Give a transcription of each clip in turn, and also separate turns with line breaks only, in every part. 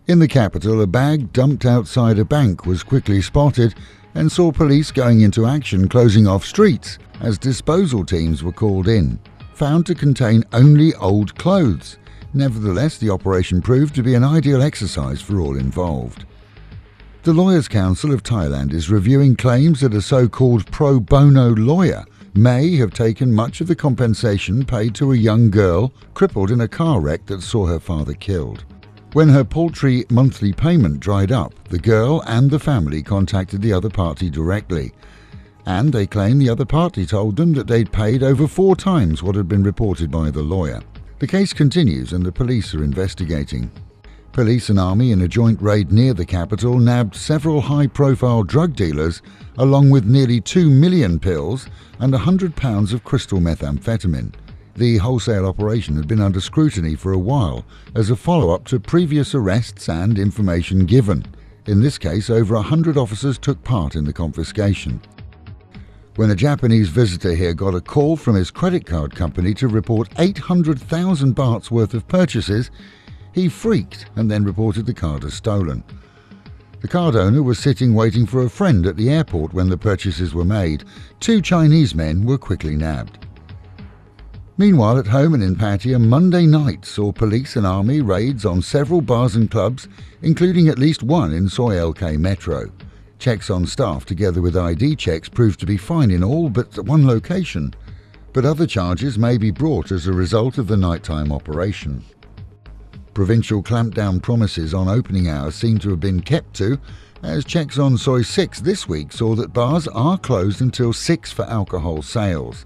In the capital, a bag dumped outside a bank was quickly spotted and saw police going into action, closing off streets as disposal teams were called in, found to contain only old clothes. Nevertheless, the operation proved to be an ideal exercise for all involved. The Lawyers' Council of Thailand is reviewing claims that a so-called pro bono lawyer may have taken much of the compensation paid to a young girl crippled in a car wreck that saw her father killed. When her paltry monthly payment dried up, the girl and the family contacted the other party directly, and they claim the other party told them that they'd paid over 4 times what had been reported by the lawyer. The case continues and the police are investigating. Police and army in a joint raid near the capital nabbed several high-profile drug dealers along with nearly 2 million pills and 100 pounds of crystal methamphetamine. The wholesale operation had been under scrutiny for a while as a follow-up to previous arrests and information given. In this case, over 100 officers took part in the confiscation. When a Japanese visitor here got a call from his credit card company to report 800,000 bahts worth of purchases, he freaked and then reported the card as stolen. The card owner was sitting waiting for a friend at the airport when the purchases were made. 2 Chinese men were quickly nabbed. Meanwhile, at home and in Pattaya, Monday night saw police and army raids on several bars and clubs, including at least one in Soi LK Metro. Checks on staff together with ID checks proved to be fine in all but one location, but other charges may be brought as a result of the nighttime operation. Provincial clampdown promises on opening hours seem to have been kept to, as checks on Soi 6 this week saw that bars are closed until 6 for alcohol sales.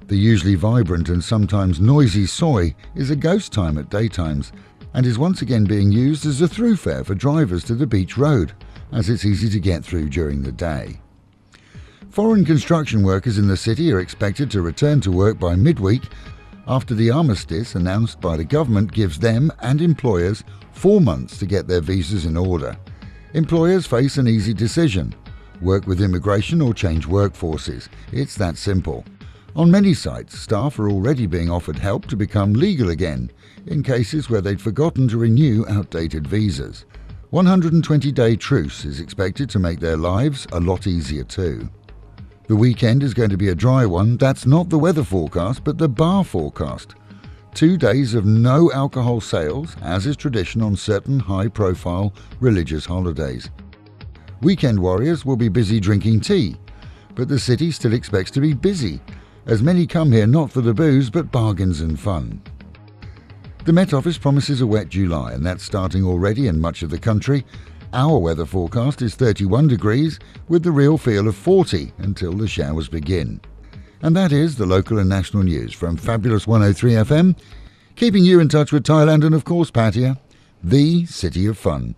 The usually vibrant and sometimes noisy Soi is a ghost time at daytimes and is once again being used as a throughfare for drivers to the beach road, as it's easy to get through during the day. Foreign construction workers in the city are expected to return to work by midweek after the armistice announced by the government gives them and employers 4 months to get their visas in order. Employers face an easy decision: work with immigration or change workforces. It's that simple. On many sites, staff are already being offered help to become legal again in cases where they'd forgotten to renew outdated visas. 120-day truce is expected to make their lives a lot easier too. The weekend is going to be a dry one. That's not the weather forecast, but the bar forecast. 2 days of no alcohol sales, as is tradition on certain high-profile religious holidays. Weekend warriors will be busy drinking tea, but the city still expects to be busy, as many come here not for the booze but bargains and fun. The Met Office promises a wet July, and that's starting already in much of the country. Our weather forecast is 31 degrees with the real feel of 40 until the showers begin. And that is the local and national news from Fabulous 103 FM, keeping you in touch with Thailand and of course Pattaya, the city of fun.